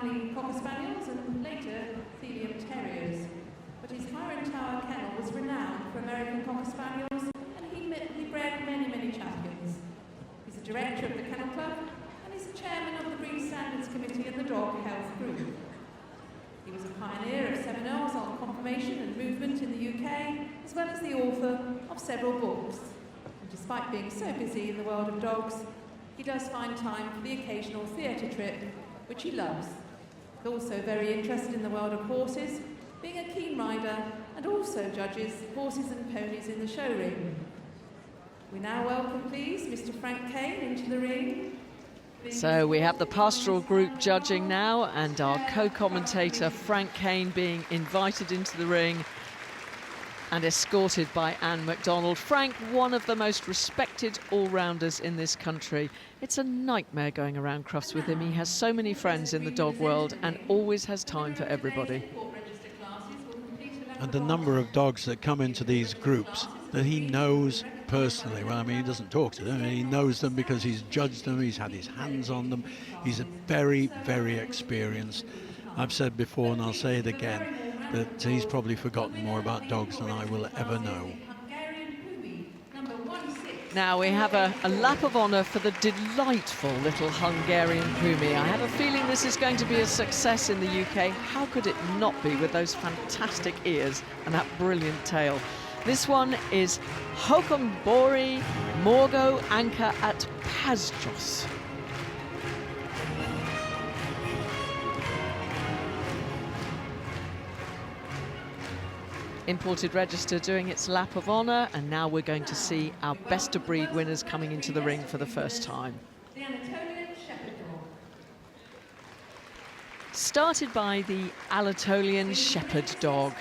primarily Cocker Spaniels and later Thelium Terriers. But his Highland Tower kennel was renowned for American Cocker Spaniels, and he bred many, many champions. He's a director of the Kennel Club, and he's the chairman of the Breed Standards Committee and the Dog Health Group. He was a pioneer of seminars on conformation and movement in the UK, as well as the author of several books. And despite being so busy in the world of dogs, he does find time for the occasional theatre trip, which he loves. He's also very interested in the world of horses, being a keen rider, and also judges horses and ponies in the show ring. We now welcome, please, Mr. Frank Kane into the ring. So we have the Pastoral Group judging now, and our co-commentator Frank Kane being invited into the ring and escorted by Anne MacDonald. Frank, one of the most respected all-rounders in this country. It's a nightmare going around Crufts with him. He has so many friends in the dog world and always has time for everybody. And the number of dogs that come into these groups that he knows personally. Well, I mean, he doesn't talk to them, he knows them because he's judged them, he's had his hands on them. He's a very, very experienced. I've said before, and I'll say it again, that he's probably forgotten more about dogs than I will ever know. Now we have a lap of honour for the delightful little Hungarian Pumi. I have a feeling this is going to be a success in the UK. How could it not be with those fantastic ears and that brilliant tail? This one is Hokumbori Morgo Anka at Pazjos. Imported register doing its lap of honour, and now we're going to see our best of breed winners coming into the ring for the first time. The Anatolian Shepherd Dog. Started by the Anatolian Shepherd Dog.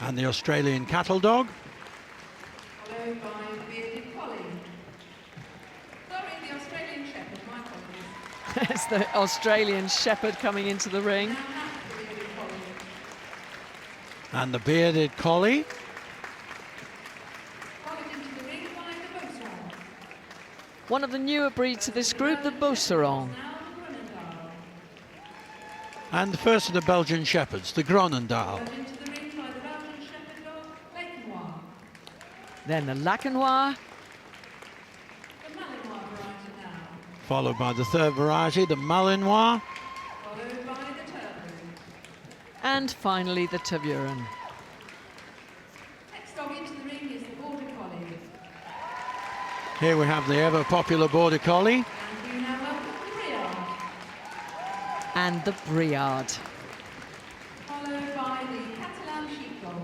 And the Australian Cattle Dog. Followed by the bearded Collie. Sorry, the Australian Shepherd, my apologies. There's the Australian Shepherd coming into the ring. And the bearded Collie. Followed into the ring by the Beauceron. One of the newer breeds of this group, the Beauceron. Now the Groenendael. And the first of the Belgian Shepherds, the Groenendael. Followed into the ring by the Belgian Shepherd Dog, Lancashire. Then the Lancashire. The Malinois variety now. Followed by the third variety, the Malinois. Followed by the Turbo. And finally the Beauceron. Next dog into the ring is the Border Collie. Here we have the ever popular Border Collie. And we now welcome the Briard. And the Briard. Followed by the Catalan Sheepdog.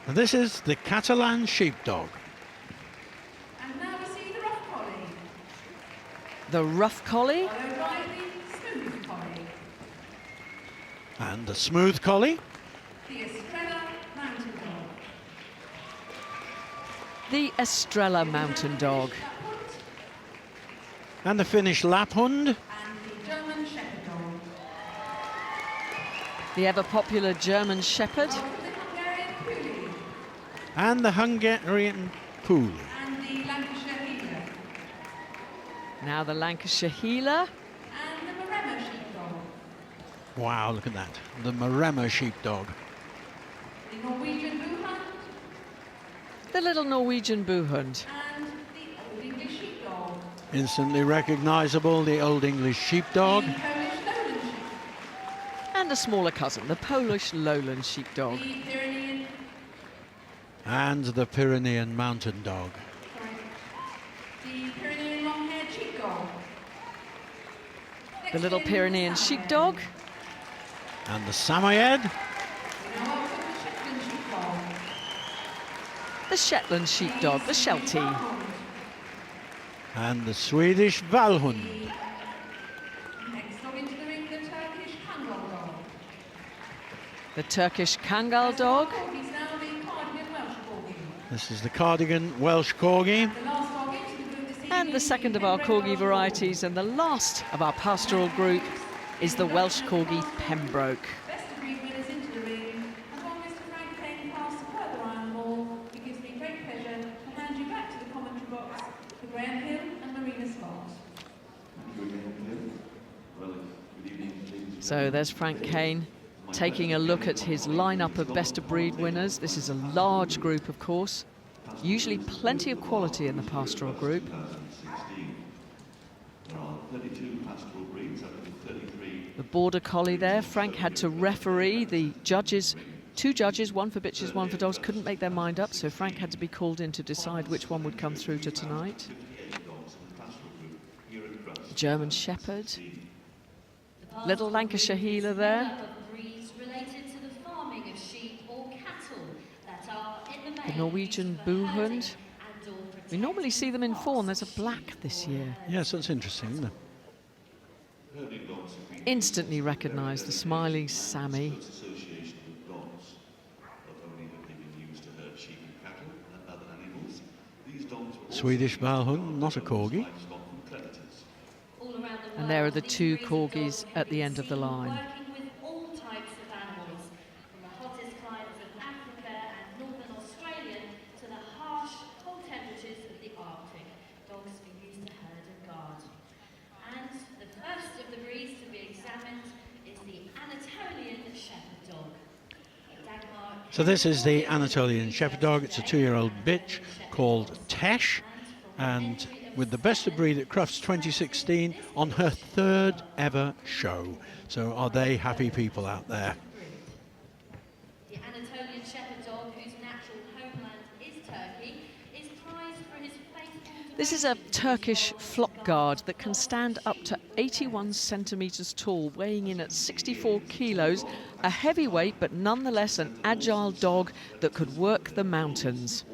And this is the Catalan Sheepdog. And now we see the Rough Collie. The Rough Collie. Followed by the Smooth Collie. And the Smooth Collie. The Estrela Mountain Dog. The Estrella Mountain Dog. Lapphund. And the Finnish Lapphund. And the German Shepherd Dog. The ever-popular German Shepherd. Welcome the Hungarian Puli. And the Hungarian Puli. And the Lancashire Heeler. Now the Lancashire Heeler. And the Maremma Sheepdog. Wow, look at that. The Maremma Sheepdog. The Norwegian Buhund. The little Norwegian Buhund. And the Old English Sheepdog. Instantly recognizable, the Old English Sheepdog. The Polish Lowland Sheepdog. And a smaller cousin, the Polish Lowland Sheepdog. The Pyrenean. And the Pyrenean Mountain Dog. The Pyrenean long-haired sheepdog. The little Pyrenean Sheepdog. And the Samoyed. We now welcome the Shetland Sheepdog. The Shetland Sheepdog, the Sheltie. And the Swedish Vallhund. Next dog into the ring, the Turkish Kangal Dog. The Turkish Kangal Dog. He's now the Cardigan Welsh Corgi. This is the Cardigan Welsh Corgi. The last dog into the group this evening And the second of our Corgi varieties, and the last of our Pastoral Group, is the Welsh Corgi Pembroke. Best of breed winners into the ring. And while Mr. Frank Kane passed the further iron ball, it gives me great pleasure to hand you back to the commentary box for Graham Hill and Marina Scott. So there's Frank Kane taking a look at his lineup of best of breed winners. This is a large group, of course. Usually plenty of quality in the Pastoral Group. The Border Collie there. Frank had to referee. The judges, 2 judges, one for bitches, one for dogs, couldn't make their mind up, so Frank had to be called in to decide which one would come through to tonight. German Shepherd. Little Lancashire Heeler there. The Norwegian Buhund. We normally see them in fawn. There's a black this year. Yes, that's interesting, isn't it? Instantly recognised the smiling Sammy. Swedish Vallhund, not a corgi. And there are the 2 corgis at the end of the line. So this is the Anatolian Shepherd Dog. It's a 2-year-old bitch called Tesh, and with the best of breed at Crufts 2016 on her 3rd ever show. So are they happy people out there? The Anatolian Shepherd Dog, whose natural homeland is Turkey, is prized for his faithful... This is a Turkish flock guard that can stand up to 81 centimetres tall, weighing in at 64 kilos, a heavyweight but nonetheless an agile dog that could work the mountains.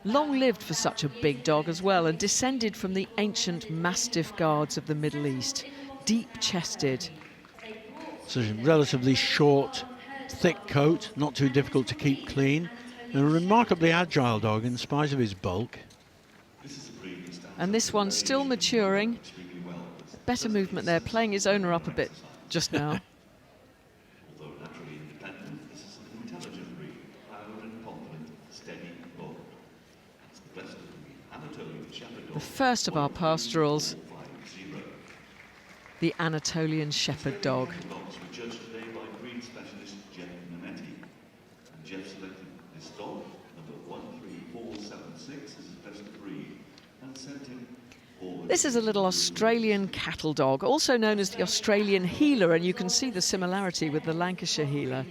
Long lived for such a big dog as well, and descended from the ancient Mastiff guards of the Middle East, deep-chested. It's a relatively short, thick coat, not too difficult to keep clean, and a remarkably agile dog in spite of his bulk. And this one's still maturing. Better movement there, playing his owner up a bit just now. The first of our pastorals, the Anatolian Shepherd Dog. This is a little Australian cattle dog, also known as the Australian Heeler, and you can see the similarity with the Lancashire Heeler.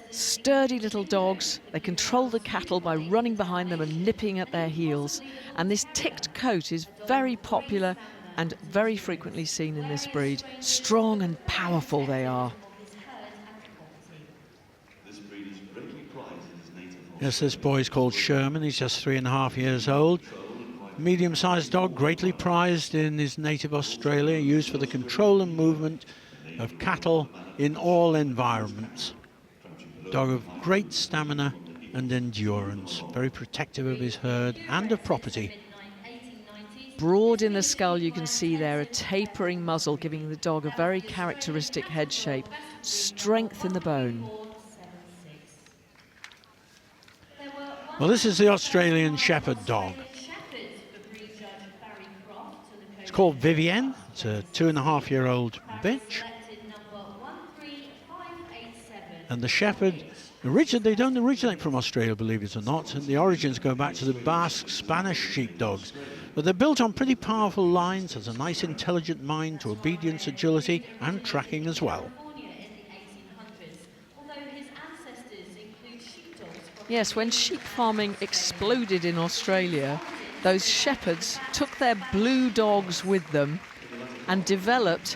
Sturdy little dogs, they control the cattle by running behind them and nipping at their heels. And this ticked coat is very popular and very frequently seen in this breed. Strong and powerful they are. Yes, this boy's called Sherman. He's just 3.5 years old. Medium-sized dog, greatly prized in his native Australia, used for the control and movement of cattle in all environments. Dog of great stamina and endurance, very protective of his herd and of property. Broad in the skull, you can see there a tapering muzzle, giving the dog a very characteristic head shape. Strength in the bone. Well, this is the Australian Shepherd Dog. It's called Vivienne. It's a 2.5-year-old bitch. And the Shepherd, they don't originate from Australia, believe it or not. And the origins go back to the Basque Spanish sheepdogs. But they're built on pretty powerful lines, has a nice intelligent mind to obedience, agility and tracking as well. Yes, when sheep farming exploded in Australia, those shepherds took their blue dogs with them and developed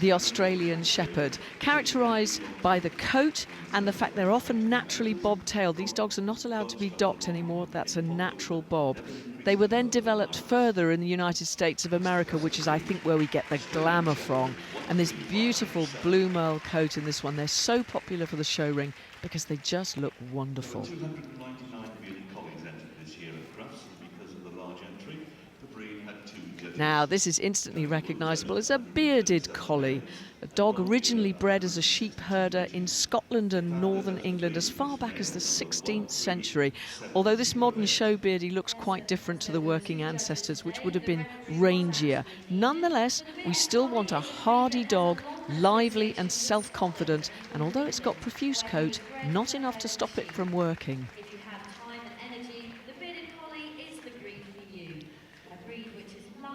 the Australian Shepherd, characterised by the coat and the fact they're often naturally bob-tailed. These dogs are not allowed to be docked anymore. That's a natural bob. They were then developed further in the United States of America, which is, I think, where we get the glamour from. And this beautiful blue merle coat in this one, they're so popular for the show ring because they just look wonderful. 299 Collies entered this year at Crufts, and because of the large entry, the breed had 2 Now, this is instantly recognisable as a bearded collie, a dog originally bred as a sheep herder in Scotland and northern England as far back as the 16th century, although this modern show beardie looks quite different to the working ancestors, which would have been rangier. Nonetheless, we still want a hardy dog, lively and self-confident, and although it's got profuse coat, not enough to stop it from working.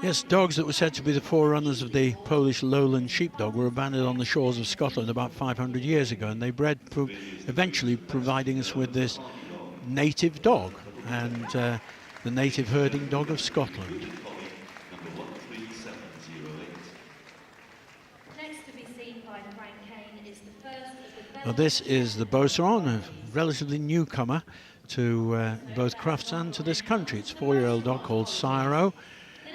Yes, dogs that were said to be the forerunners of the Polish lowland sheepdog were abandoned on the shores of Scotland about 500 years ago, and they bred, eventually providing us with this native dog and the native herding dog of Scotland. Well, this is the Beauceron, a relatively newcomer to both Crufts and to this country. It's a 4-year-old dog called Simaro.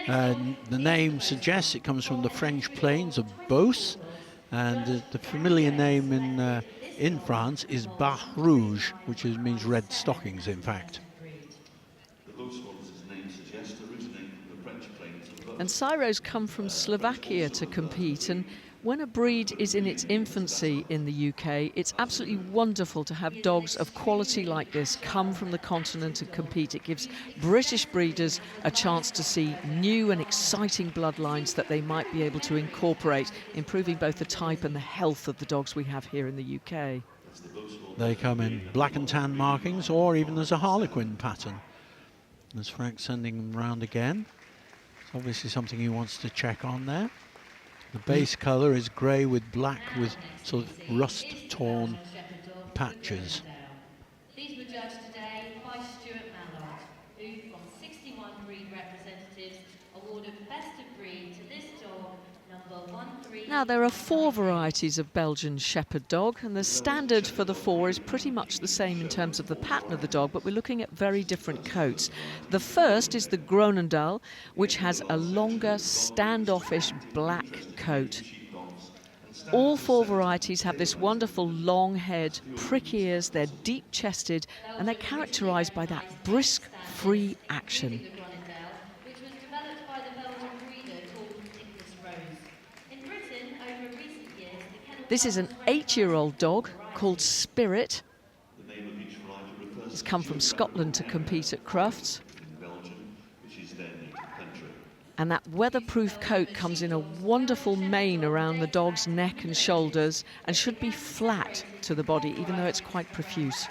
The name suggests it comes from the French plains of Beauce, and the familiar name in France is Bas Rouge, which means red stockings, in fact. And Siro's come from Slovakia to compete, and when a breed is in its infancy in the UK, it's absolutely wonderful to have dogs of quality like this come from the continent and compete. It gives British breeders a chance to see new and exciting bloodlines that they might be able to incorporate, improving both the type and the health of the dogs we have here in the UK. They come in black and tan markings, or even as a harlequin pattern. As Frank's sending them round again. It's obviously something he wants to check on there. The base colour is grey with black with sort of rust-torn patches. These were judged today by Stuart Mallard, who, from 61 breed representatives, awarded Best of Breed to this dog, number 13. Now, there are 4 varieties of Belgian Shepherd Dog, and the standard for the 4 is pretty much the same in terms of the pattern of the dog, but we're looking at very different coats. The first is the Groenendael, which has a longer, standoffish black coat. All 4 varieties have this wonderful long head, prick ears, they're deep-chested, and they're characterised by that brisk, free action. Which was developed by the Belgian breeder called English Rose. In Britain, over recent years, the kennel This is an 8-year-old dog called Spirit. He's come from Scotland to compete at Crufts. And that weatherproof coat comes in a wonderful mane around the dog's neck and shoulders and should be flat to the body, even though it's quite profuse.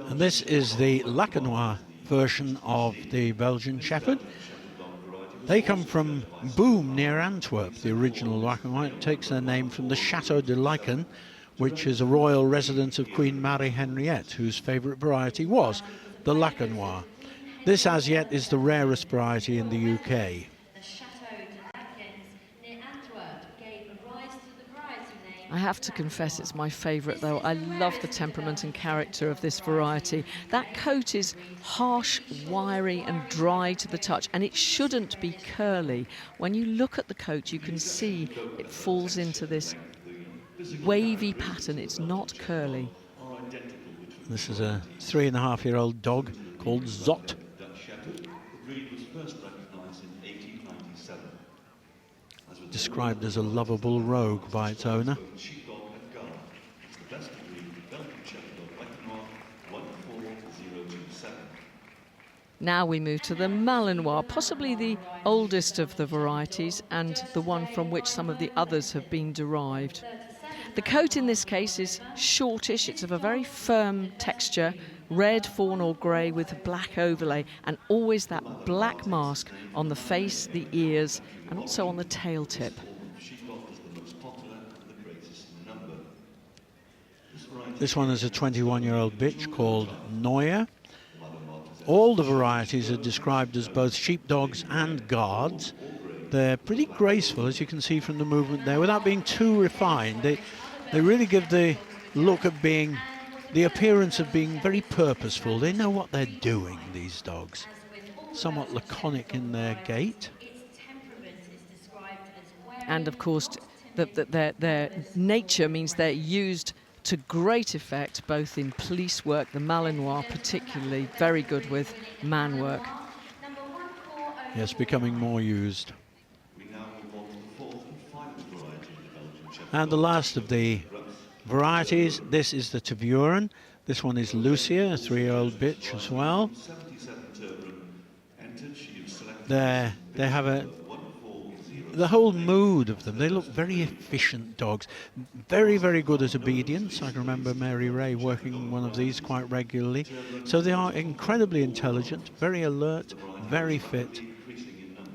And this is the Lancashire version of the Belgian Shepherd. They come from Boom near Antwerp. The original Lancashire takes their name from the Chateau de Laeken, which is a royal residence of Queen Marie Henriette, whose favourite variety was the Lancashire. This as yet is the rarest variety in the UK. I have to confess it's my favourite though. I love the temperament and character of this variety. That coat is harsh, wiry and dry to the touch, and it shouldn't be curly. When you look at the coat you can see it falls into this wavy pattern. It's not curly. This is a 3.5-year-old dog called Zot. Described as a lovable rogue by its owner. Now we move to the Malinois, possibly the oldest of the varieties and the one from which some of the others have been derived. The coat in this case is shortish, it's of a very firm texture, red, fawn or grey with a black overlay, and always that black mask on the face, the ears and also on the tail tip. This one is a 21-year-old bitch called Noya. All the varieties are described as both sheepdogs and guards. They're pretty graceful, as you can see from the movement there, without being too refined. They really give the look of being, the appearance of being very purposeful. They know what they're doing, these dogs. Somewhat laconic in their gait. And of course, their nature means they're used to great effect both in police work, the Malinois particularly very good with man work. Yes, becoming more used. And the last of the varieties, this is the Beauceron. This one is Lucia, a 3-year-old bitch as well. They have the whole mood of them. They look very efficient dogs, very, very good at obedience. I can remember Mary Ray working one of these quite regularly. So they are incredibly intelligent, very alert, very fit,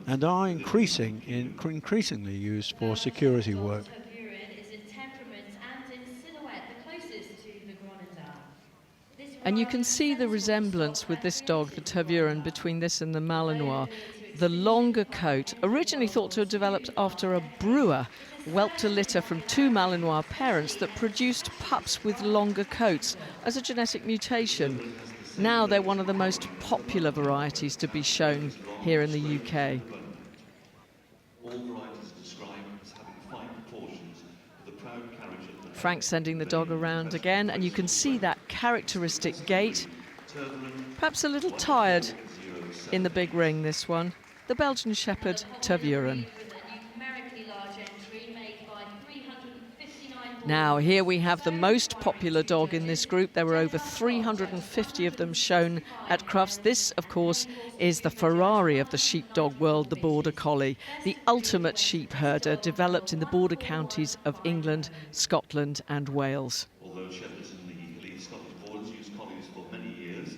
and are increasingly used for security work. And you can see the resemblance with this dog, the Beauceron, between this and the Malinois. The longer coat, originally thought to have developed after a brewer whelped a litter from 2 Malinois parents that produced pups with longer coats as a genetic mutation. Now they're one of the most popular varieties to be shown here in the UK. Frank sending the dog around again, and you can see that characteristic gait. Perhaps a little tired in the big ring, this one. The Belgian Shepherd Beauceron. Now, here we have the most popular dog in this group. There were over 350 of them shown at Crufts. This, of course, is the Ferrari of the sheepdog world, the Border Collie, the ultimate sheep herder, developed in the border counties of England, Scotland and Wales. Although shepherds in the elite Scottish borders used collies for many years,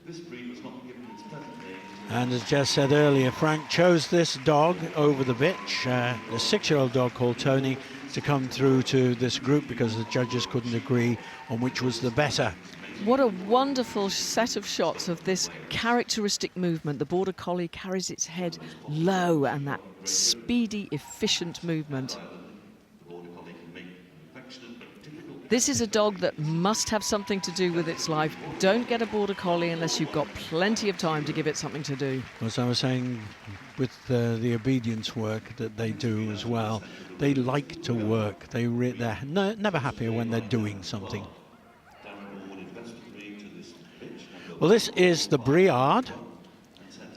this breed was not given its present name. And as Jess said earlier, Frank chose this dog over the bitch, a 6-year-old dog called Tony, to come through to this group because the judges couldn't agree on which was the better. What a wonderful set of shots of this characteristic movement. The Border Collie carries its head low, and that speedy, efficient movement. This is a dog that must have something to do with its life. Don't get a Border Collie unless you've got plenty of time to give it something to do. As I was saying, with the obedience work that they do as well, they like to work. They're never happier when they're doing something. Well, this is the Briard,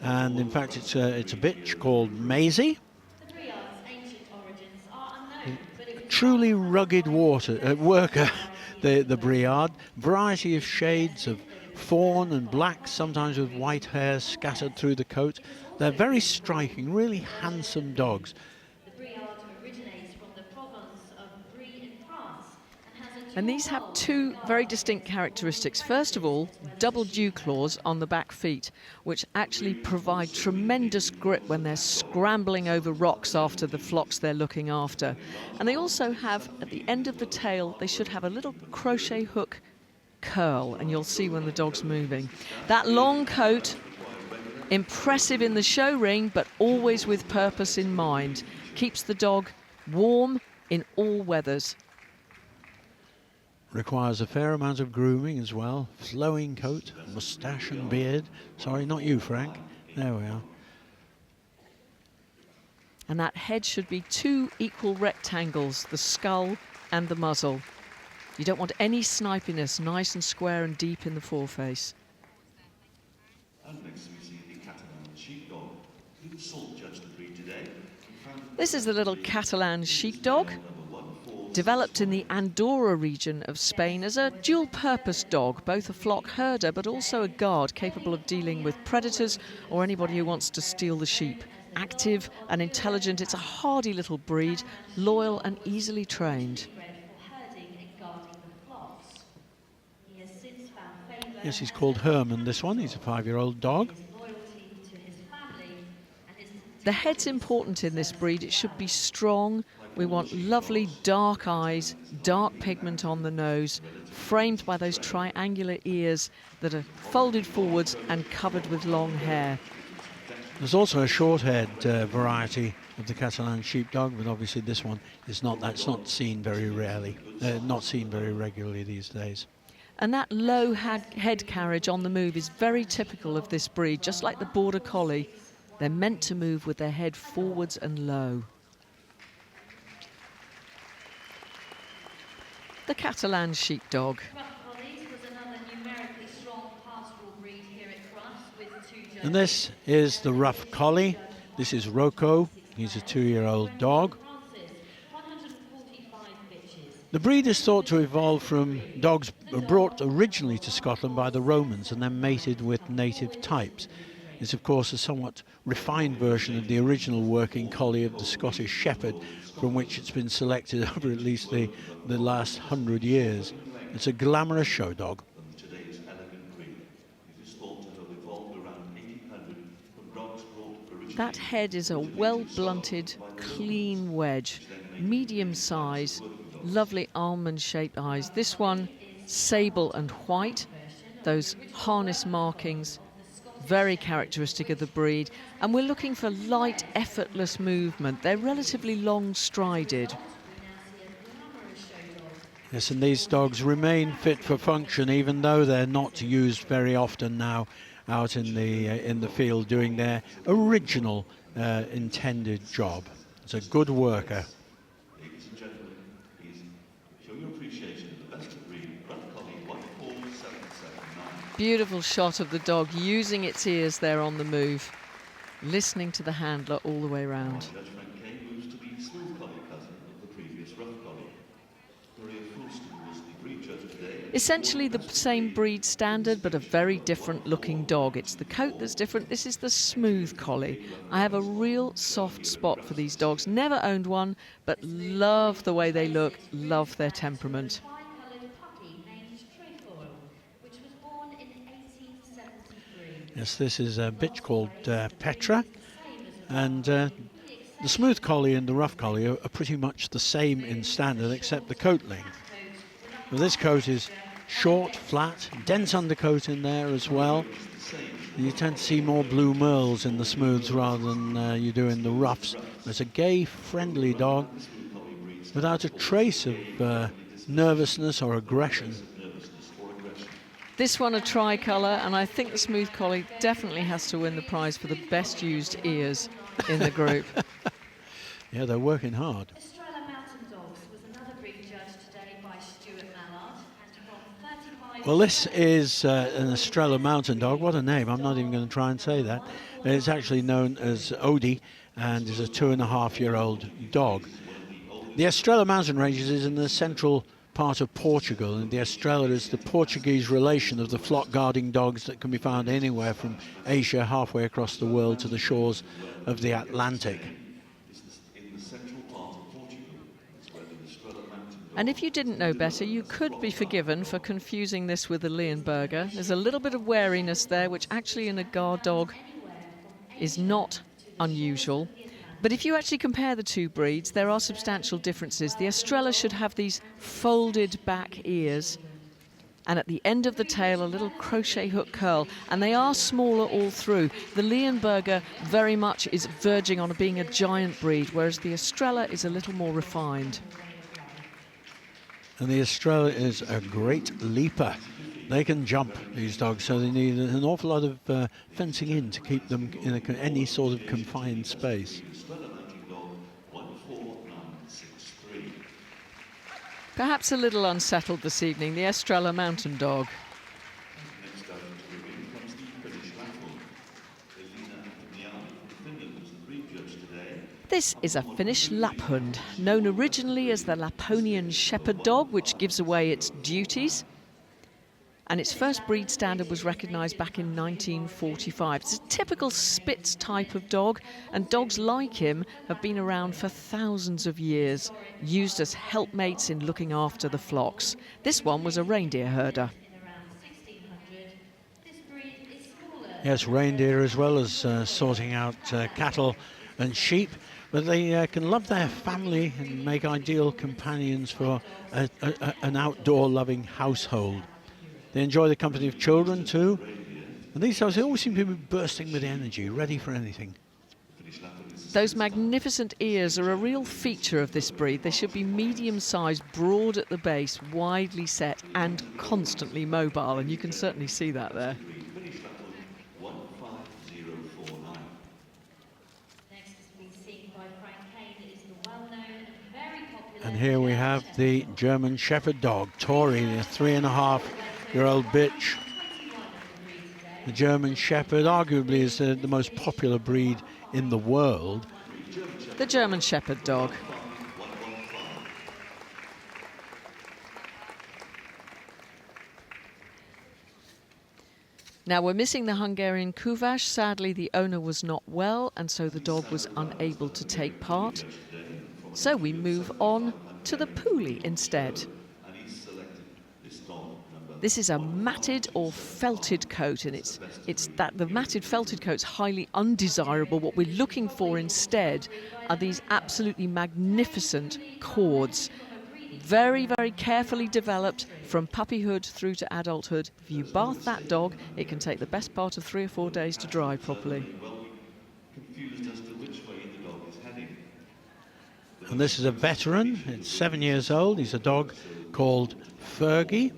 and in fact it's a bitch called Maisie. Truly rugged worker, the Briard. Variety of shades of fawn and black, sometimes with white hairs scattered through the coat. They're very striking, really handsome dogs. And these have 2 very distinct characteristics. First of all, double dew claws on the back feet, which actually provide tremendous grip when they're scrambling over rocks after the flocks they're looking after. And they also have, at the end of the tail, they should have a little crochet hook curl, and you'll see when the dog's moving. That long coat, impressive in the show ring, but always with purpose in mind. Keeps the dog warm in all weathers. Requires a fair amount of grooming as well. Flowing coat, moustache and beard. Sorry, not you, Frank. There we are. And that head should be 2 equal rectangles, the skull and the muzzle. You don't want any snipiness, nice and square and deep in the foreface. And next we see the Catalan Sheepdog. The salt judged the breed today. This is the little Catalan Sheepdog, developed in the Andorra region of Spain as a dual-purpose dog, both a flock herder but also a guard capable of dealing with predators or anybody who wants to steal the sheep. Active and intelligent, it's a hardy little breed, loyal and easily trained. Yes, he's called Herman, this one. He's a 5-year-old dog. The head's important in this breed. It should be strong. We want lovely dark eyes, dark pigment on the nose, framed by those triangular ears that are folded forwards and covered with long hair. There's also a short-haired variety of the Catalan Sheepdog, but obviously this one is not. That's not seen very rarely, not seen very regularly these days. And that low head carriage on the move is very typical of this breed, just like the Border Collie. They're meant to move with their head forwards and low. the Catalan Sheepdog. Collie was another numerically strong pastoral breed here at Crufts with 2 judges. And this is the rough collie. This is Rocco. He's a 2-year-old dog. 145 bitches. The breed is thought to evolve from dogs brought originally to Scotland by the Romans and then mated with native types. It's of course a somewhat refined version of the original working collie of the Scottish Shepherd, from which it's been selected over at least the last 100 years. It's a glamorous show dog. Today's elegant breed. It is thought to have evolved around 1800 from dogs brought originally. That head is a well-blunted, clean wedge, medium size, lovely almond-shaped eyes. This one, sable and white, those harness markings, very characteristic of the breed. And we're looking for light, effortless movement. They're relatively long-strided. Yes, and these dogs remain fit for function, even though they're not used very often now out in the field doing their original intended job. It's a good worker. Ladies and gentlemen, please show your appreciation of the best of breed, Rough Collie 14779. Beautiful shot of the dog using its ears there on the move, listening to the handler all the way round. Judge Frank Kane moves to the Smooth Collie cousin of the previous Rough Collie. Maria Fulston was the breed judge today. Essentially the same breed standard, but a very different looking dog. It's the coat that's different. This is the Smooth Collie. I have a real soft spot for these dogs. Never owned one, but love the way they look, love their temperament. Tri-coloured puppy named Trefoil, which was born in 1873. Yes, this is a bitch called Petra, and the Smooth Collie and the Rough Collie are pretty much the same in standard, except the coat length. Well, this coat is short, flat, dense undercoat in there as well. You tend to see more blue merles in the Smooths rather than you do in the Roughs. It's a gay, friendly dog without a trace of nervousness or aggression. This one a tricolour, and I think the Smooth Collie definitely has to win the prize for the best used ears in the group. Yeah, they're working hard. Estrela Mountain Dogs was another breed judged today by Stuart Mallard, and from 35. Well, this is an Estrela Mountain Dog. What a name. I'm not even going to try and say that. It's actually known as Odie and is a 2.5-year-old dog. The Estrela Mountain Ranges is in the central part of Portugal, and the Estrela is the Portuguese relation of the flock guarding dogs that can be found anywhere from Asia halfway across the world to the shores of the Atlantic. And if you didn't know better, you could be forgiven for confusing this with a Leonberger. There's a little bit of wariness there, which actually in a guard dog is not unusual. But if you actually compare the two breeds, there are substantial differences. The Estrela should have these folded back ears, and at the end of the tail a little crochet hook curl, and they are smaller all through. The Leonberger very much is verging on being a giant breed, whereas the Estrela is a little more refined. And the Estrela is a great leaper. They can jump, these dogs, so they need an awful lot of fencing in to keep them in any sort of confined space. Perhaps a little unsettled this evening, the Estrella Mountain Dog. Next out into the ring comes the Finnish Lapphund. Finland was the breed judge today. This is a Finnish Lapphund, known originally as the Lapponian Shepherd Dog, which gives away its duties. And its first breed standard was recognised back in 1945. It's a typical Spitz type of dog, and dogs like him have been around for thousands of years, used as helpmates in looking after the flocks. This one was a reindeer herder. Yes, reindeer as well as sorting out cattle and sheep, but they can love their family and make ideal companions for an outdoor-loving household. They enjoy the company of children too, and these dogs, they always seem to be bursting with energy, ready for anything. Those magnificent ears are a real feature of this breed. They should be medium-sized, broad at the base, widely set and constantly mobile, and you can certainly see that there. And here we have the German Shepherd Dog, Tori, the 3.5-year-old bitch. The German Shepherd arguably is the most popular breed in the world. The German Shepherd Dog. Now we're missing the Hungarian Kuvasz. Sadly, the owner was not well, and so the dog was unable to take part. So we move on to the Puli instead. This is a matted or felted coat, and it's that the matted felted coat's highly undesirable. What we're looking for instead are these absolutely magnificent cords. Very, very carefully developed from puppyhood through to adulthood. If you bath that dog, it can take the best part of 3 or 4 days to dry properly. And this is a veteran. It's 7 years old. He's a dog called Fergie.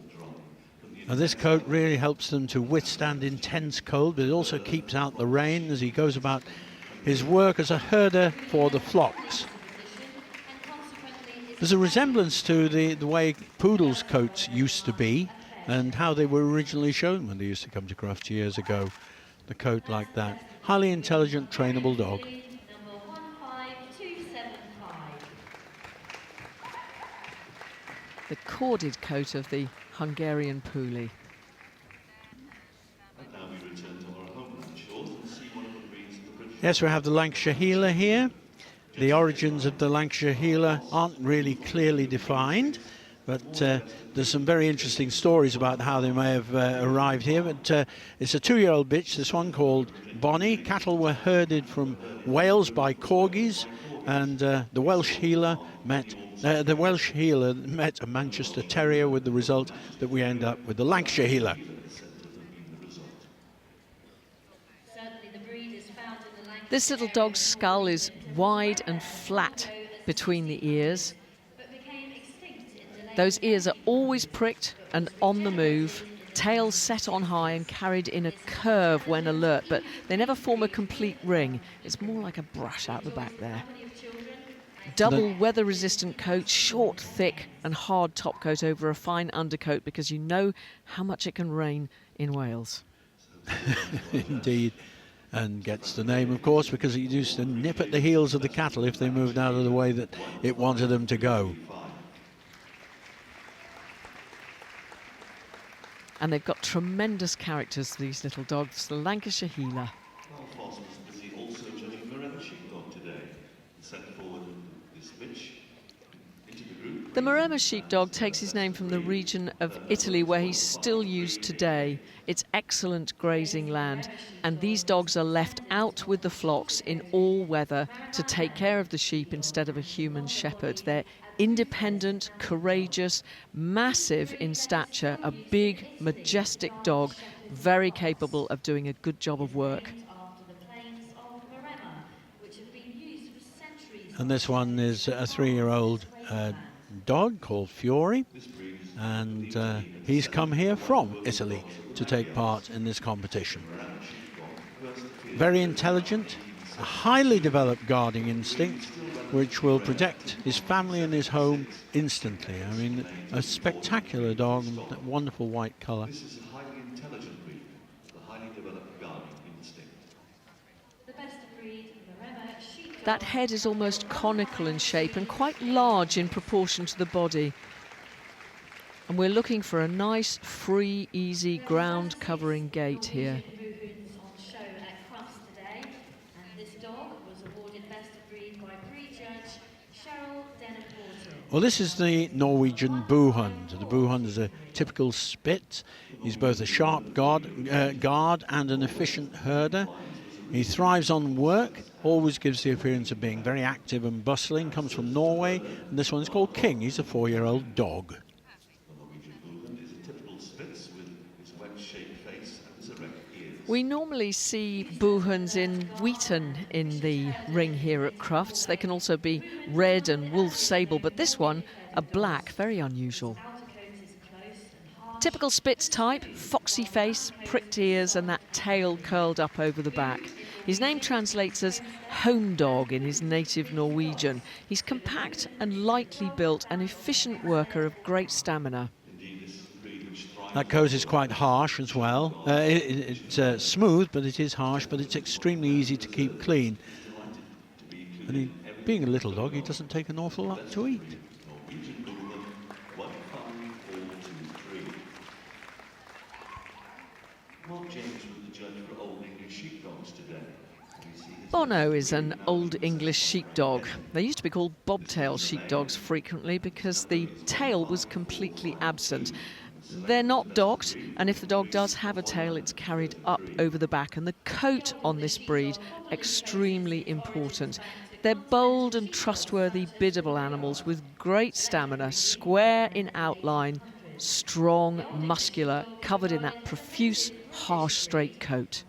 Now this coat really helps them to withstand intense cold, but it also keeps out the rain as he goes about his work as a herder for the flocks. There's a resemblance to the way poodles' coats used to be and how they were originally shown when they used to come to Crufts years ago. The coat like that. Highly intelligent, trainable dog. The corded coat of the Hungarian Puli. Yes, we have the Lancashire Heeler here. The origins of the Lancashire Heeler aren't really clearly defined, but there's some very interesting stories about how they may have arrived here. But it's a 2-year-old bitch, this one called Bonnie. Cattle were herded from Wales by corgis, and the Welsh Heeler met a Manchester Terrier, with the result that we end up with the Lancashire Heeler. This little dog's skull is wide and flat between the ears. Those ears are always pricked and on the move, tail set on high and carried in a curve when alert, but they never form a complete ring. It's more like a brush out the back there. Double weather-resistant coat, short, thick and hard top coat over a fine undercoat, because you know how much it can rain in Wales. Indeed. And gets the name, of course, because it used to nip at the heels of the cattle if they moved out of the way that it wanted them to go. And they've got tremendous characters, these little dogs, the Lancashire Heeler. Also judging Maremma Sheepdog today, sent forward this bitch into the group. The Murama Sheepdog takes his name from the region of Italy where he's still used today. It's excellent grazing land, and these dogs are left out with the flocks in all weather to take care of the sheep instead of a human shepherd. They're independent, courageous, massive in stature, a big, majestic dog, very capable of doing a good job of work. And this one is a 3-year-old dog called Fiore, and he's come here from Italy to take part in this competition. Very intelligent, a highly developed guarding instinct, which will protect his family and his home instantly. I mean, a spectacular dog, that wonderful white colour. This is a highly intelligent breed, the highly developed guarding instinct. The best of breed, Maremma Sheepdog. That head is almost conical in shape and quite large in proportion to the body. And we're looking for a nice, free, easy, ground-covering gait here. Buhund's on show at Crufts today, and this dog was awarded best of breed by breed judge Cheryl Denneporter. Well, this is the Norwegian Buhund. The Buhund is a typical spit. He's both a sharp guard and an efficient herder. He thrives on work, always gives the appearance of being very active and bustling, comes from Norway, and this one is called King. He's a 4-year-old dog. We normally see Buhunds in wheaten in the ring here at Crufts. They can also be red and wolf sable, but this one, a black, very unusual. Typical Spitz type, foxy face, pricked ears and that tail curled up over the back. His name translates as home dog in his native Norwegian. He's compact and lightly built, an efficient worker of great stamina. That coat is quite harsh as well. It's smooth, but it is harsh, but it's extremely easy to keep clean. And being a little dog, he doesn't take an awful lot to eat. Norwegian Buhund, 15423. Mark James was the judge for Old English Sheepdogs today. Bono is an Old English Sheepdog. They used to be called bobtail sheepdogs frequently because the tail was completely absent. They're not docked, and if the dog does have a tail, it's carried up over the back. And the coat on this breed, extremely important. They're bold and trustworthy, biddable animals with great stamina, square in outline, strong, muscular, covered in that profuse, harsh, straight coat.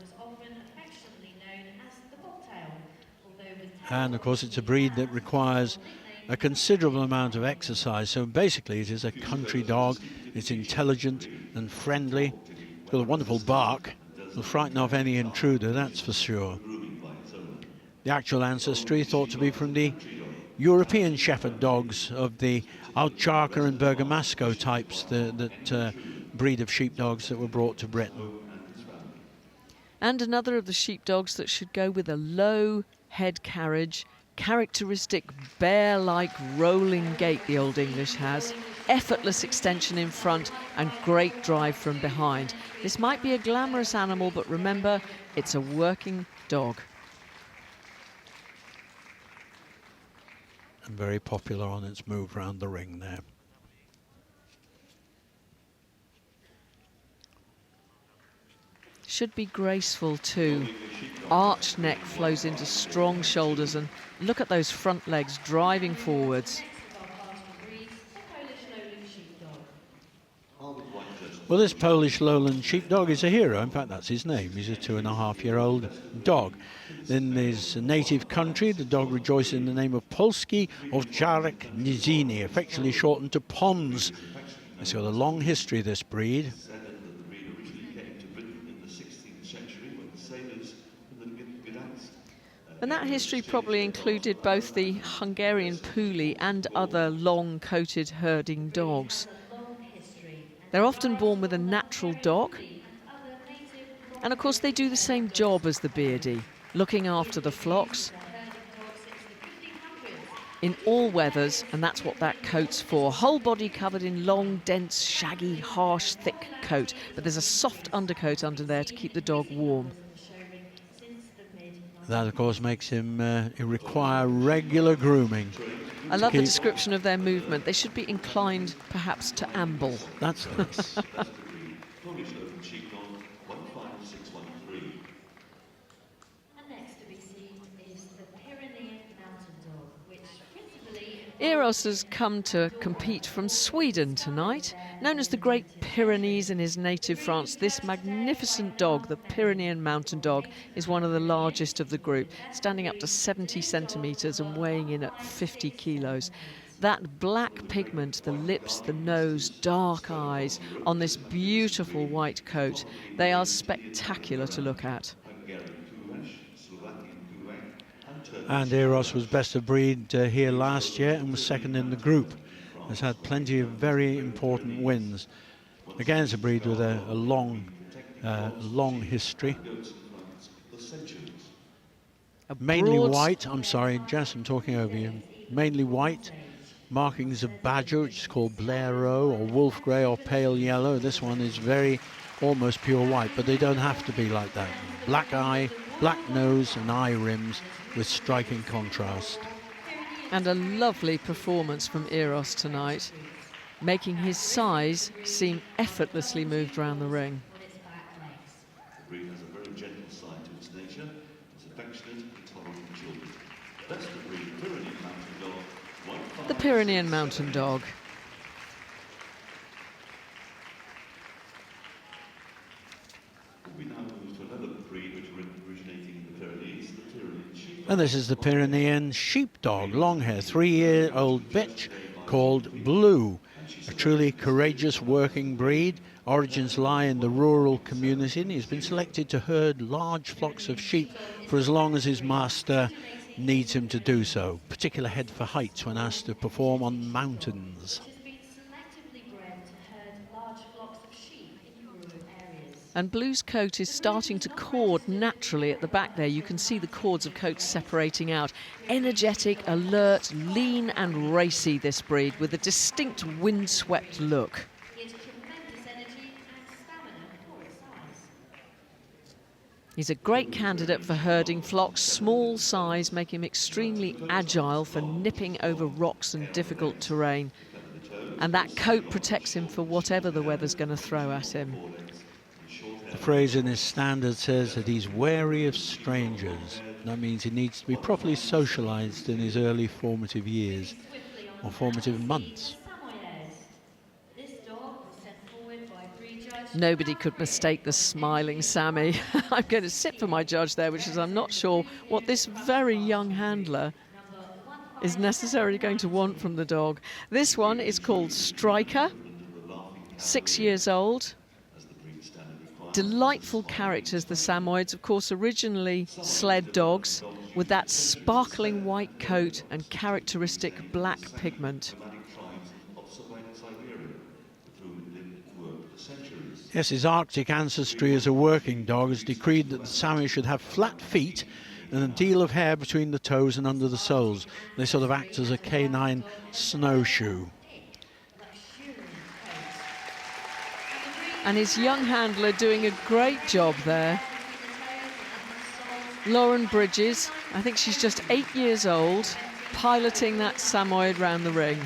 And of course it's a breed that requires a considerable amount of exercise. So basically it is a country dog. It's intelligent and friendly. It's got a wonderful bark. Will frighten off any intruder, that's for sure. The actual ancestry thought to be from the European Shepherd dogs of the Alcharka and Bergamasco types, that breed of sheepdogs that were brought to Britain. And another of the sheepdogs that should go with a low head carriage, characteristic bear-like rolling gait the Old English has, effortless extension in front and great drive from behind. This might be a glamorous animal, but remember, it's a working dog. And very popular on its move round the ring there. Should be graceful too. Arched neck flows into strong shoulders, and look at those front legs driving forwards. Well, this Polish Lowland Sheepdog is a hero. In fact, that's his name. He's a 2.5-year-old dog. In his native country, the dog rejoices in the name of Polski Owczarek Nizini, affectionately shortened to Pons. It's got a long history, this breed. And that history probably included both the Hungarian Puli and other long-coated herding dogs. They're often born with a natural dock, and of course they do the same job as the Beardie, looking after the flocks in all weathers, and that's what that coat's for. Whole body covered in long, dense, shaggy, harsh, thick coat, but there's a soft undercoat under there to keep the dog warm. That, of course, makes him require regular grooming. I love the description of their movement. They should be inclined, perhaps, to amble. That's nice. Polish Lowland Sheepdog, 15613. And next to be seen is the Pyrenean Mountain Dog, which principally... Eros has come to compete from Sweden tonight. Known as the Great Pyrenees in his native France, this magnificent dog, the Pyrenean Mountain Dog, is one of the largest of the group, standing up to 70 centimetres and weighing in at 50 kilos. That black pigment, the lips, the nose, dark eyes, on this beautiful white coat, they are spectacular to look at. And Eros was best of breed here last year and was second in the group. Has had plenty of very important wins. Again, it's a breed with a long history. Mainly white. I'm sorry, Jess, I'm talking over you. Mainly white. Markings of badger, which is called Blaireau or wolf grey or pale yellow. This one is very almost pure white, but they don't have to be like that. Black eye, black nose and eye rims with striking contrast. And a lovely performance from Eros tonight, making his size seem effortlessly moved around the ring. The breed has a very gentle side to its nature. It's affectionate and tolerant of children. That's the breed, Pyrenean Mountain Dog. The Pyrenean Mountain Dog. We now move to another breed which originating in the Pyrenees, the Pyrenean Sheepdog. And this is the Pyrenean Sheepdog, long hair, 3-year-old bitch called Blue. A truly courageous working breed, origins lie in the rural community, and he's been selected to herd large flocks of sheep for as long as his master needs him to do so. Particular head for heights when asked to perform on mountains. And Blue's coat is starting to cord naturally at the back there. You can see the cords of coat separating out. Energetic, alert, lean and racy, this breed, with a distinct windswept look. He's a great candidate for herding flocks. Small size make him extremely agile for nipping over rocks and difficult terrain. And that coat protects him for whatever the weather's going to throw at him. The phrase in his standard says that he's wary of strangers. That means he needs to be properly socialised in his early formative years, or formative months. Nobody could mistake the smiling Sammy. I'm going to sit for my judge there, which is I'm not sure what this very young handler is necessarily going to want from the dog. This one is called Striker, 6 years old. Delightful characters, the Samoyeds, of course, originally sled dogs with that sparkling white coat and characteristic black pigment. Yes, his Arctic ancestry as a working dog has decreed that the Sami should have flat feet and a deal of hair between the toes and under the soles. They sort of act as a canine snowshoe. And his young handler doing a great job there. Lauren Bridges, I think she's just 8 years old, piloting that Samoyed round the ring.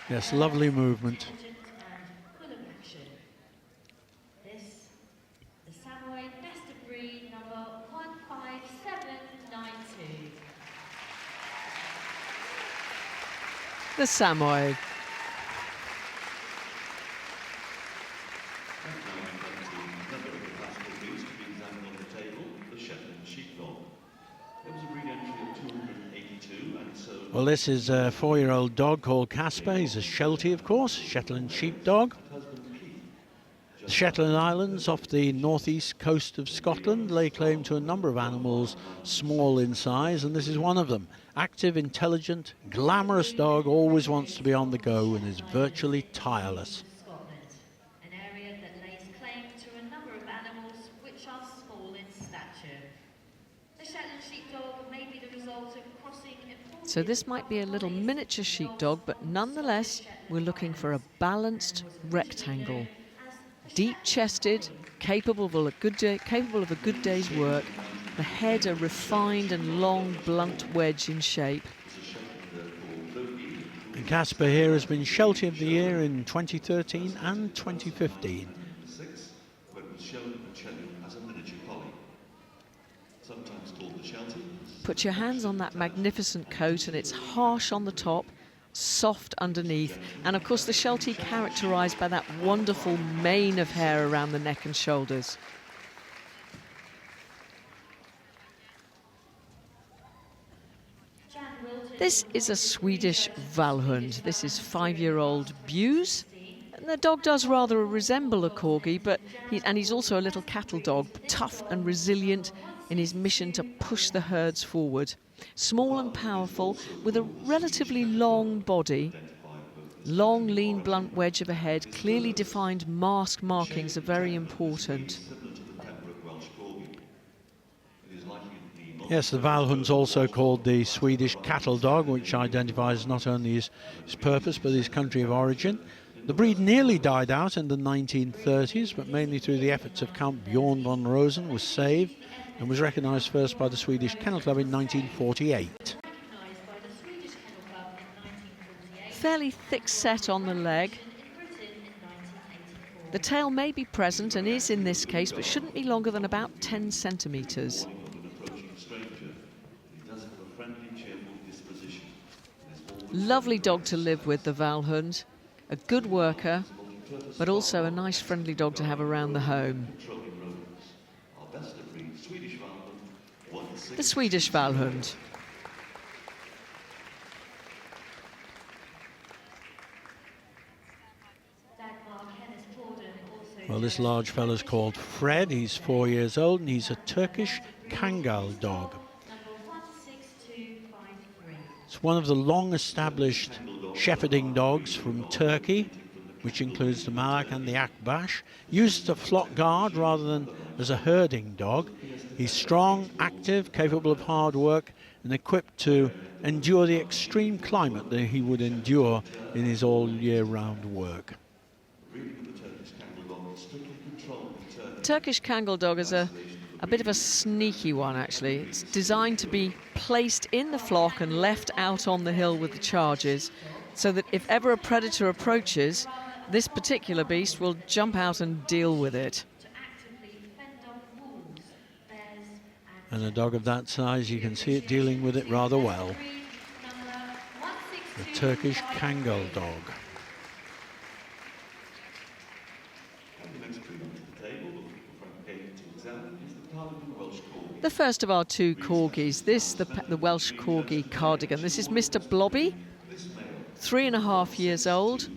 Yes, lovely movement. The Samoyed. The Shetland Sheepdog. There was a breed entry of 282, and so... Well, this is a 4-year-old dog called Casper. He's a Sheltie, of course, Shetland Sheepdog. The Shetland Islands off the northeast coast of Scotland lay claim to a number of animals small in size, and this is one of them. Active, intelligent, glamorous dog, always wants to be on the go and is virtually tireless. An area that lays claim to a number of animals which are small in stature. The Shetland Sheepdog may be the result of crossing... So this might be a little miniature sheepdog, but nonetheless, we're looking for a balanced rectangle. Deep-chested, capable of a good day's work. The head a refined and long, blunt wedge in shape. And Casper here has been Sheltie of the Year in 2013 and 2015. When it was shown and shown as a miniature collie, sometimes called the Sheltie. Put your hands on that magnificent coat, and it's harsh on the top, soft underneath, and of course the Sheltie characterised by that wonderful mane of hair around the neck and shoulders. This is a Swedish Vallhund. This is 5-year-old Beauce. And the dog does rather resemble a corgi, but he's also a little cattle dog, tough and resilient in his mission to push the herds forward. Small and powerful, with a relatively long body. Long, lean, blunt wedge of a head. Clearly defined mask markings are very important. Yes, the Vallhund's also called the Swedish cattle dog, which identifies not only his purpose but his country of origin. The breed nearly died out in the 1930s, but mainly through the efforts of Count Bjorn von Rosen was saved and was recognised first by the Swedish Kennel Club in 1948. Fairly thick set on the leg. The tail may be present and is in this case, but shouldn't be longer than about 10 centimetres. Lovely dog to live with, the Vallhund. A good worker, but also a nice friendly dog to have around the home. The Swedish Vallhund. Well, this large fellow's called Fred. He's 4 years old, and he's a Turkish Kangal Dog. It's one of the long-established shepherding dogs from Turkey, which includes the Malak and the Akbash, used as a flock guard rather than as a herding dog. He's strong, active, capable of hard work, and equipped to endure the extreme climate that he would endure in his all-year-round work. Turkish Kangal Dog is a bit of a sneaky one, actually. It's designed to be placed in the flock and left out on the hill with the charges, so that if ever a predator approaches, this particular beast will jump out and deal with it. And a dog of that size, you can see it dealing with it rather well. The Turkish Kangal Dog. The first of our two corgis, the Welsh Corgi Cardigan. This is Mr. Blobby, 3.5 years old.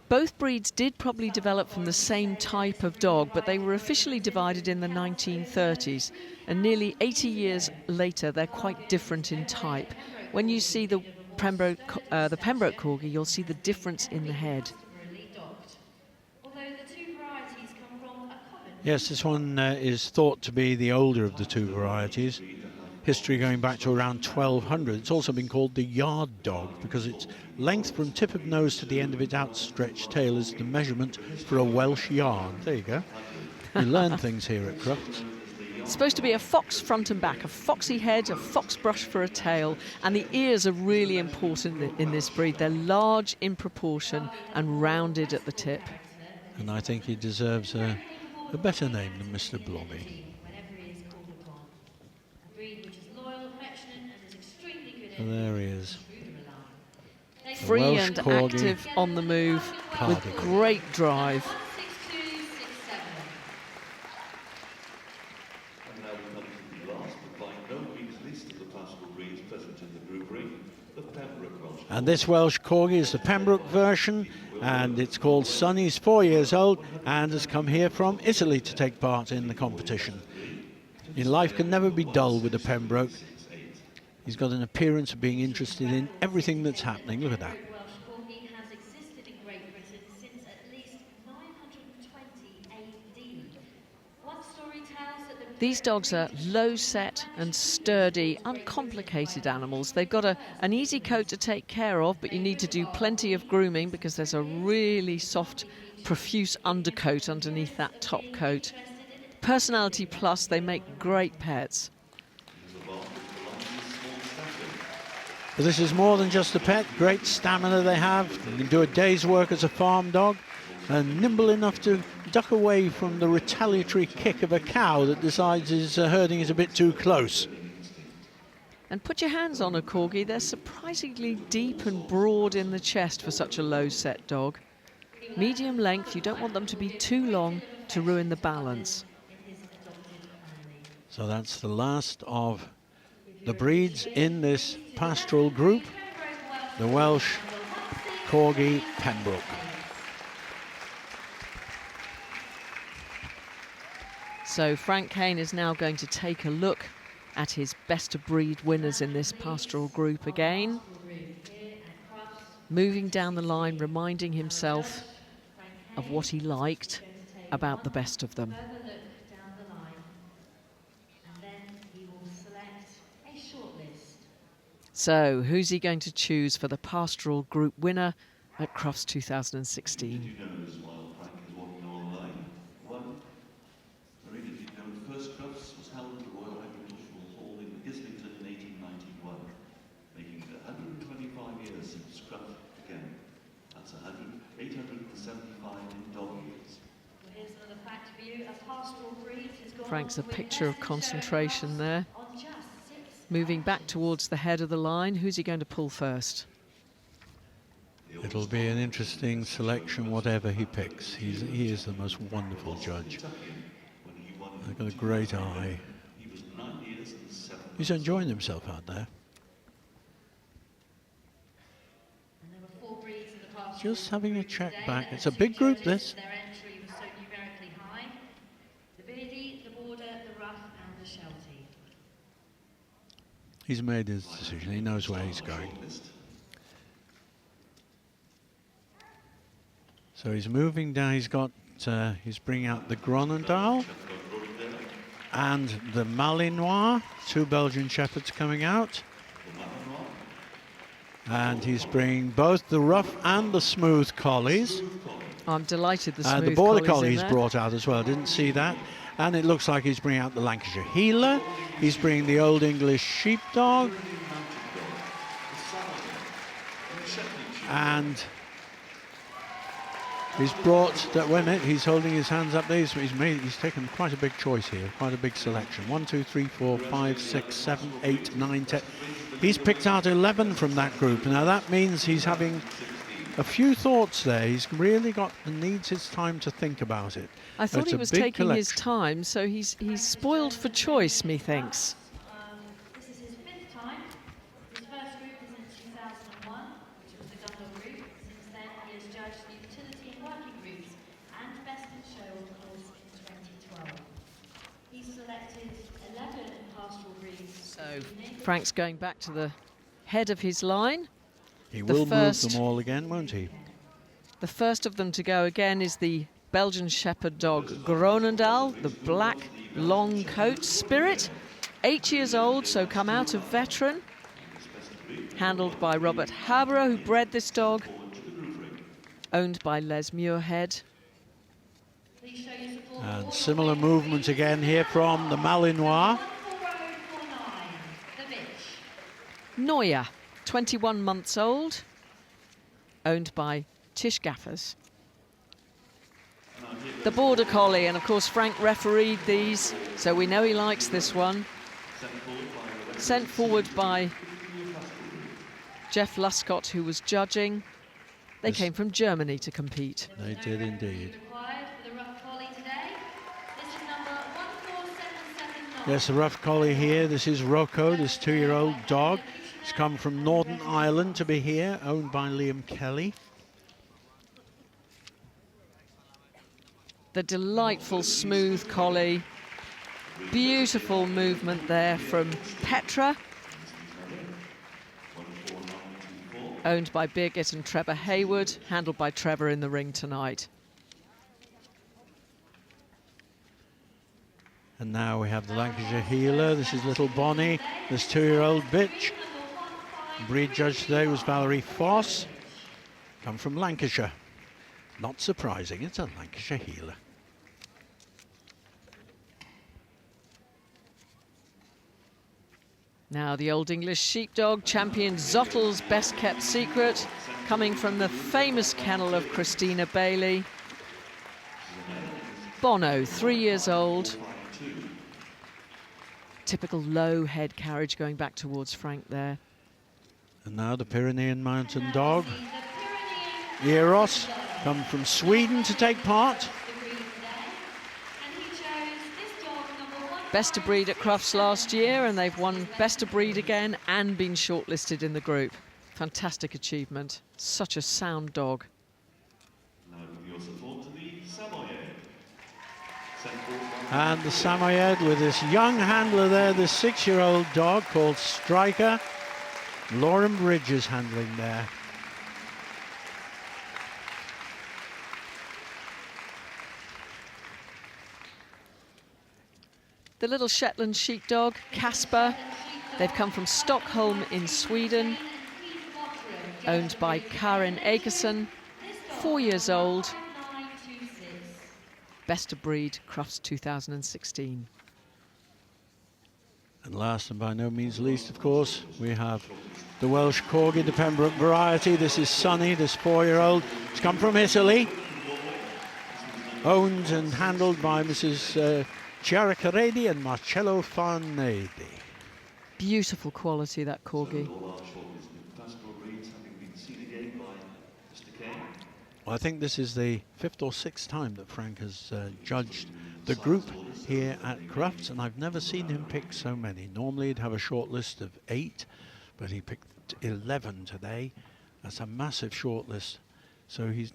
Both breeds did probably develop from the same type of dog, but they were officially divided in the 1930s, and nearly 80 years later they're quite different in type. When you see the Pembroke Corgi, you'll see the difference in the head. Yes, this one is thought to be the older of the two varieties. History going back to around 1200. It's also been called the yard dog because its length from tip of nose to the end of its outstretched tail is the measurement for a Welsh yard. There you go. You learn things here at Crufts. It's supposed to be a fox front and back, a foxy head, a fox brush for a tail, and the ears are really important in this breed. They're large in proportion and rounded at the tip. And I think he deserves a better name than Mr. Blobby. So there he is. Free and active on the move with great drive. And now we come to the last, but by no means least of the pastoral breeds present in the group ring, the Pembroke Welsh. And this Welsh Corgi is the Pembroke version, and it's called Sun. He's 4 years old and has come here from Italy to take part in the competition. In life can never be dull with a Pembroke. He's got an appearance of being interested in everything that's happening. Look at that. These dogs are low set and sturdy, uncomplicated animals. They've got an easy coat to take care of, but you need to do plenty of grooming because there's a really soft, profuse undercoat underneath that top coat. Personality plus, they make great pets. But this is more than just a pet. Great stamina they have. They can do a day's work as a farm dog, and nimble enough to duck away from the retaliatory kick of a cow that decides his herding is a bit too close. And put your hands on a corgi, they're surprisingly deep and broad in the chest for such a low-set dog. Medium length, you don't want them to be too long to ruin the balance. So that's the last of the breeds in this pastoral group, the Welsh Corgi Pembroke. So Frank Kane is now going to take a look at his best of breed winners in this pastoral group again. Moving down the line, reminding himself of what he liked about the best of them. So who's he going to choose for the pastoral group winner at Crufts 2016? Frank's a picture of concentration there. Moving back towards the head of the line. Who's he going to pull first? It'll be an interesting selection, whatever he picks. He is the most wonderful judge. They've got a great eye. He's enjoying himself out there. Just having a check back. It's a big group, this. He's made his decision. He knows where he's going. So he's moving down. He's got. He's bringing out the Groenendael and the Malinois, 2 Belgian Shepherds coming out. And he's bringing both the rough and the smooth collies. I'm delighted the smooth The border collie he's brought out as well. Didn't see that. And it looks like he's bringing out the Lancashire Heeler. He's bringing the Old English Sheepdog. And he's brought that. Wait a minute, he's holding his hands up there. He's taken quite a big choice here, quite a big selection. 1, 2, 3, 4, 5, 6, 7, 8, 9, 10. He's picked out 11 from that group. Now that means he's having a few thoughts there. He's really needs his time to think about it. I thought he was taking his time, so he's spoiled for choice, methinks. This is his 5th time. His first group was in 2001, which was the Kangal Group. Since then, he has judged the utility and working groups and best in show, of course, in 2012. He's selected 11 pastoral breeds. So Frank's going back to the head of his line. He will move them all again, won't he? The first of them to go again is the Belgian Shepherd Dog Groenendael, the black long coat spirit. 8 years old, so come out of veteran. Handled by Robert Haberer, who bred this dog. Owned by Les Muirhead. And similar movement again here from the Malinois. Noya, 21 months old, owned by Tish Gaffers. The Border Collie, and of course Frank refereed these, so we know he likes this one. Sent forward by Jeff Luscott, who was judging. They came from Germany to compete. They did indeed. Yes, the rough collie here. This is Rocco, this 2-year-old dog. He's come from Northern Ireland to be here, owned by Liam Kelly. The delightful smooth collie. Beautiful movement there from Petra. Owned by Birgit and Trevor Hayward, handled by Trevor in the ring tonight. And now we have the Lancashire Heeler. This is little Bonnie, this 2-year-old bitch. Breed judge today was Valerie Foss. Come from Lancashire. Not surprising, it's a Lancashire Heeler. Now the Old English Sheepdog, champion Zottel's best kept secret, coming from the famous kennel of Christina Bailey. Bono, 3 years old. Typical low head carriage going back towards Frank there. And now the Pyrenean Mountain Dog. Eros, come from Sweden to take part. Best of breed at Crufts last year, and they've won best of breed again and been shortlisted in the group. Fantastic achievement. Such a sound dog. Now give your support to the Samoyed. And the Samoyed with this young handler there, this 6-year-old dog called Striker. Lauren Bridges handling there. The little Shetland Sheepdog, Casper. They've come from Stockholm in Sweden. Owned by Karin Akerson, 4 years old. Best of breed, Crufts 2016. And last and by no means least, of course, we have the Welsh Corgi, the Pembroke variety. This is Sonny, this 4-year-old. It's come from Italy. Owned and handled by Mrs. Chiara Caredi and Marcello Farnedi. Beautiful quality, that Corgi. Well, I think this is the 5th or 6th time that Frank has judged the group here at Crufts, and I've never seen him pick so many. Normally he'd have a short list of 8, but he picked 11 today. That's a massive short list. So he's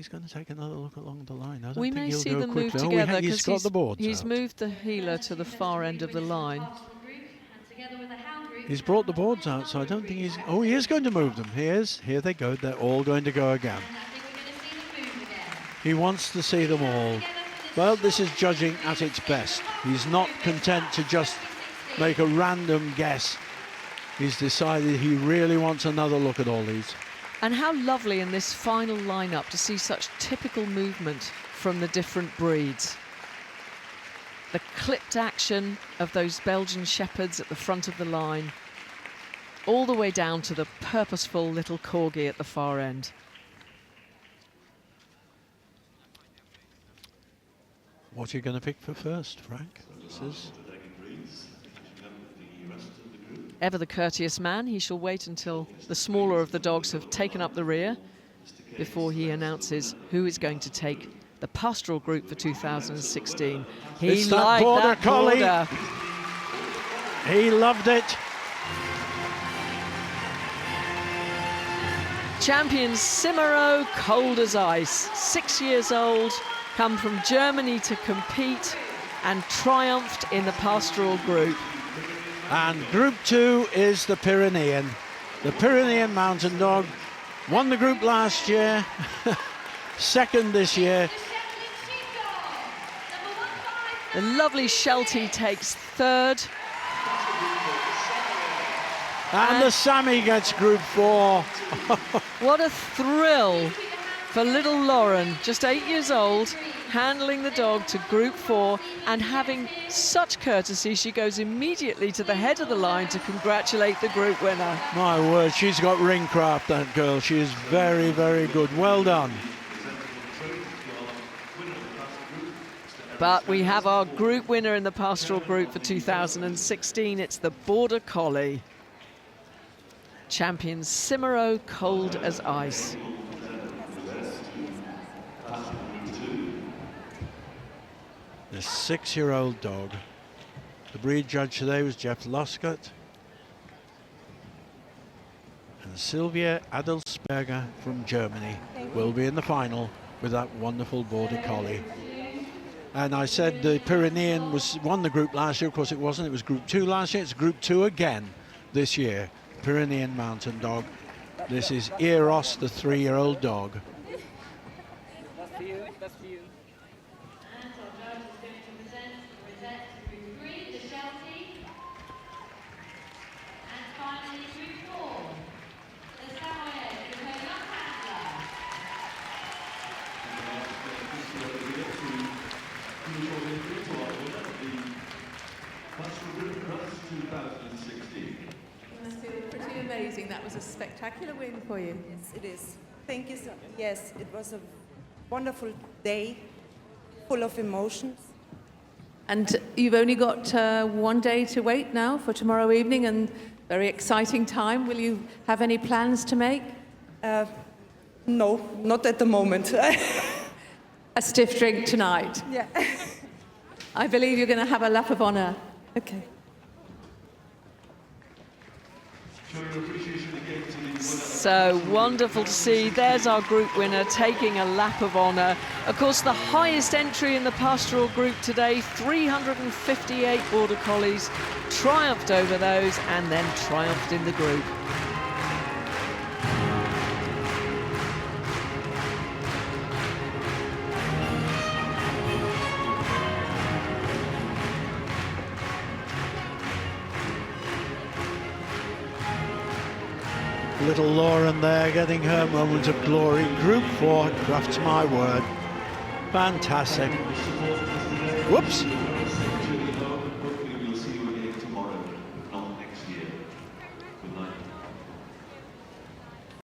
going to take another look along the line. I don't We think may he'll see go them quickly. move together He's got the boards he's out. moved the healer to the far end of the line. And together with the hound group, He's brought the boards out, so I don't think he's... Oh, he is going to move them. He is. Here they go. They're all going to go again. He wants to see them all. Well, this is judging at its best. He's not content to just make a random guess. He's decided he really wants another look at all these. And how lovely in this final lineup to see such typical movement from the different breeds. The clipped action of those Belgian Shepherds at the front of the line, all the way down to the purposeful little corgi at the far end. What are you going to pick for first, Frank? This is... Ever the courteous man, he shall wait until the smaller of the dogs have taken up the rear before he announces who is going to take the Pastoral Group for 2016. He liked that Collie. border. He loved it. Champion Simaro, cold as ice, 6 years old, come from Germany to compete and triumphed in the Pastoral Group. And Group 2 is the Pyrenean. The Pyrenean Mountain Dog won the group last year, second this year. The lovely Sheltie takes third. And the Sammy gets Group 4. What a thrill for little Lauren, just 8 years old, handling the dog to Group 4 and having such courtesy, she goes immediately to the head of the line to congratulate the group winner. My word, she's got ring craft, that girl. She is very, very good. Well done. But we have our group winner in the Pastoral Group for 2016. It's the Border Collie. Champion Simaro, cold as ice. The 6-year-old dog. The breed judge today was Jeff Loscott. And Sylvia Adelsberger from Germany will be in the final with that wonderful Border Collie. And I said the Pyrenean won the group last year. Of course it wasn't. It was Group 2 last year. It's Group 2 again this year. Pyrenean Mountain Dog. This is Eros, the 3-year-old dog. That's for you. That's for you. And our judge is going to present Rosette Group 3, the Sheltie. And finally Group 4, the Samoyed, the Murama Sheepdog. Pastoral Group Crufts 2016. You must feel pretty amazing. That was a spectacular win for you. Yes, it is. Thank you. Yes, it was a wonderful day, full of emotions. And you've only got 1 day to wait now for tomorrow evening, and very exciting time. Will you have any plans to make? No, not at the moment. A stiff drink tonight. Yeah. I believe you're going to have a lap of honour. Okay. So wonderful to see. There's our group winner taking a lap of honour. Of course, the highest entry in the Pastoral Group today, 358 Border Collies, triumphed over those and then triumphed in the group. Little Lauren there getting her moment of glory. Group 4, Crufts, my word. Fantastic. Whoops.